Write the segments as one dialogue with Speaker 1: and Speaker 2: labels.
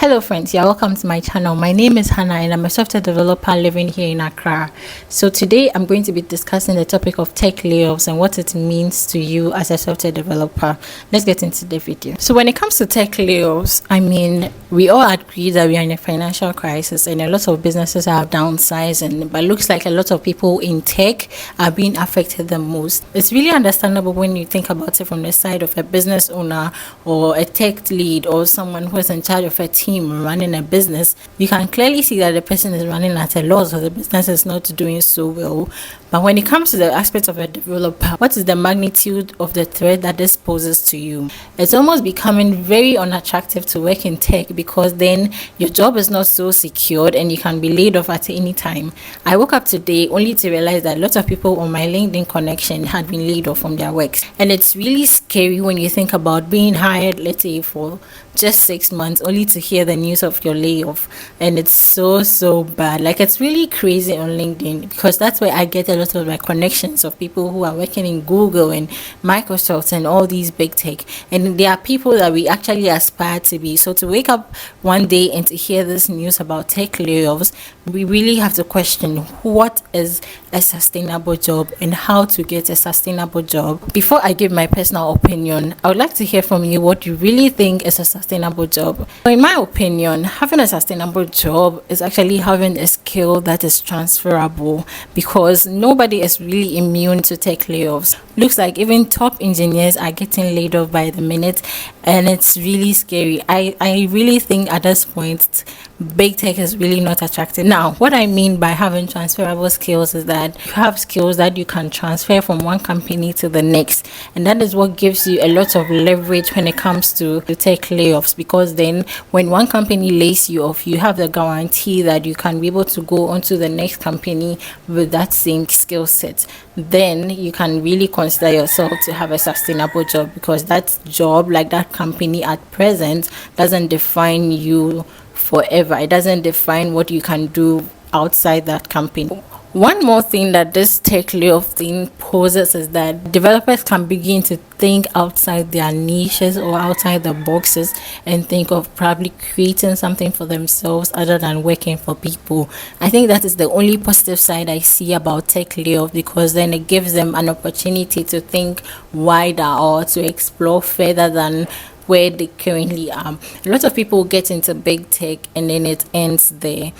Speaker 1: Hello friends, you're welcome to my channel. My name is Hannah and I'm a software developer living here in Accra. So today I'm going to be discussing the topic of tech layoffs and what it means to you as a software developer. Let's get into the video. So when it comes to tech layoffs, we all agree that we are in a financial crisis and a lot of businesses are downsizing, but it looks like a lot of people in tech are being affected the most. It's really understandable when you think about it from the side of a business owner or a tech lead or someone who is in charge of a team running a business. You can clearly see that the person is running at a loss or the business is not doing so well. But when it comes to the aspect of a developer, what is the magnitude of the threat that this poses to you? It's almost becoming very unattractive to work in tech because then your job is not so secured and you can be laid off at any time. I woke up today only to realize that a lot of people on my LinkedIn connection had been laid off from their works. And it's really scary when you think about being hired, let's say, for just 6 months only to hear the news of your layoff. And it's so bad. Like, it's really crazy on LinkedIn because that's where I get a lot of my connections of people who are working in Google and Microsoft and all these big tech. And there are people that we actually aspire to be. So to wake up one day and to hear this news about tech layoffs, we really have to question what is a sustainable job and how to get a sustainable job. Before I give my personal opinion, I would like to hear from you what you really think is a sustainable job. So in my opinion, having a sustainable job is actually having a skill that is transferable because nobody is really immune to tech layoffs. Looks like even top engineers are getting laid off by the minute, and it's really scary. I really think at this point big tech is really not attractive. Now, what I mean by having transferable skills is that you have skills that you can transfer from one company to the next, and that is what gives you a lot of leverage when it comes to tech layoffs, because then when one company lays you off, you have the guarantee that you can be able to go on to the next company with that same skill set. Then you can really consider yourself to have a sustainable job, because that job, like that company at present, doesn't define you forever. It doesn't define what you can do outside that company. One more thing that this tech layoff thing poses is that developers can begin to think outside their niches or outside the boxes and think of probably creating something for themselves other than working for people. I think that is the only positive side I see about tech layoff, because then it gives them an opportunity to think wider or to explore further than where they currently are. A lot of people get into big tech and then it ends there.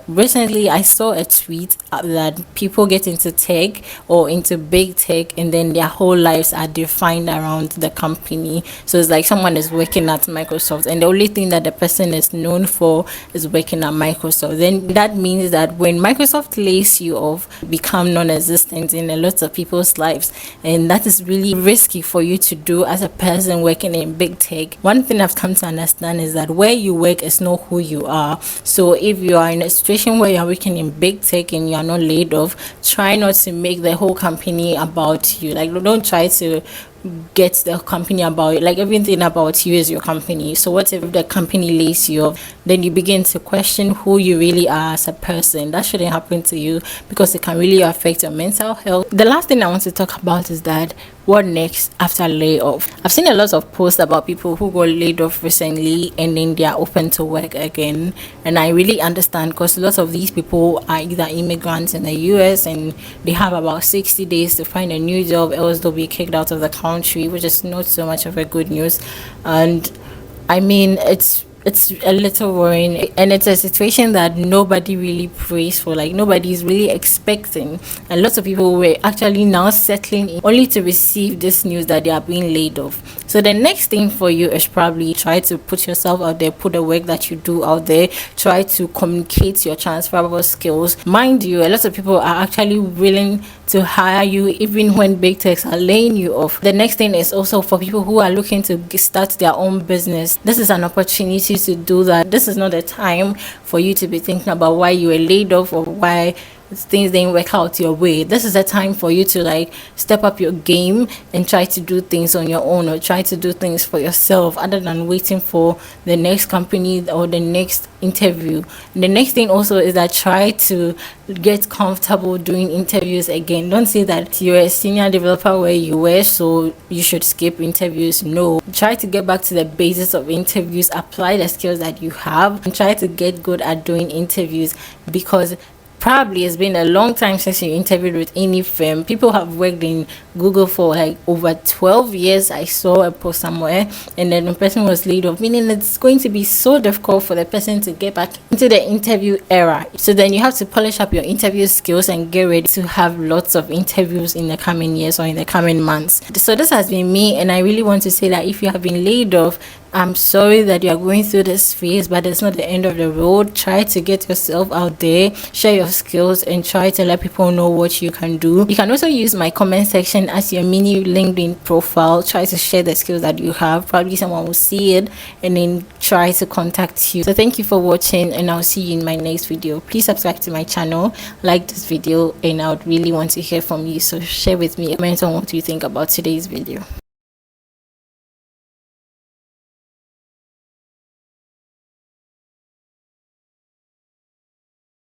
Speaker 1: Recently I saw a tweet that people get into tech or into big tech and then their whole lives are defined around the company. So it's like someone is working at Microsoft and the only thing that the person is known for is working at Microsoft. Then that means that when Microsoft lays you off, become non-existent in a lot of people's lives, and that is really risky for you to do as a person working in big tech. One thing I've come to understand is that where you work is not who you are. So if you are in a situation where you're working in big tech and you're not laid off, try not to make the whole company about you. Like, don't try to get the company about it. Like, everything about you is your company. So what if the company lays you off? Then you begin to question who you really are as a person. That shouldn't happen to you because it can really affect your mental health. The last thing I want to talk about is that what next after layoff. I've seen a lot of posts about people who got laid off recently and then they are open to work again, and I really understand because a lot of these people are either immigrants in the US and they have about 60 days to find a new job, else they'll be kicked out of the country, which is not so much of a good news. And it's a little worrying, and it's a situation that nobody really prays for. Like, nobody is really expecting, and lots of people were actually now settling in only to receive this news that they are being laid off. So the next thing for you is probably try to put yourself out there, put the work that you do out there, try to communicate your transferable skills. Mind you, a lot of people are actually willing to hire you even when big techs are laying you off. The next thing is also for people who are looking to start their own business. This is an opportunity to do that. This is not a time for you to be thinking about why you were laid off or why things didn't work out your way, this is a time for you to like step up your game and try to do things on your own, or try to do things for yourself other than waiting for the next company or the next interview. The next thing also is that try to get comfortable doing interviews again. Don't say that you're a senior developer where you were, so you should skip interviews. No, try to get back to the basis of interviews, apply the skills that you have, and try to get good at doing interviews, because probably it's been a long time since you interviewed with any firm. People have worked in Google for like over 12 years. I saw a post somewhere, and then the person was laid off, meaning it's going to be so difficult for the person to get back into the interview era. So then you have to polish up your interview skills and get ready to have lots of interviews in the coming years or in the coming months. So this has been me, and I really want to say that if you have been laid off, I'm sorry that you are going through this phase, but it's not the end of the road. Try to get yourself out there, share your skills, and try to let people know what you can do. You can also use my comment section as your mini LinkedIn profile. Try to share the skills that you have. Probably someone will see it and then try to contact you. So thank you for watching, and I'll see you in my next video. Please subscribe to my channel, like this video, and I would really want to hear from you. So share with me, comment on what you think about today's video.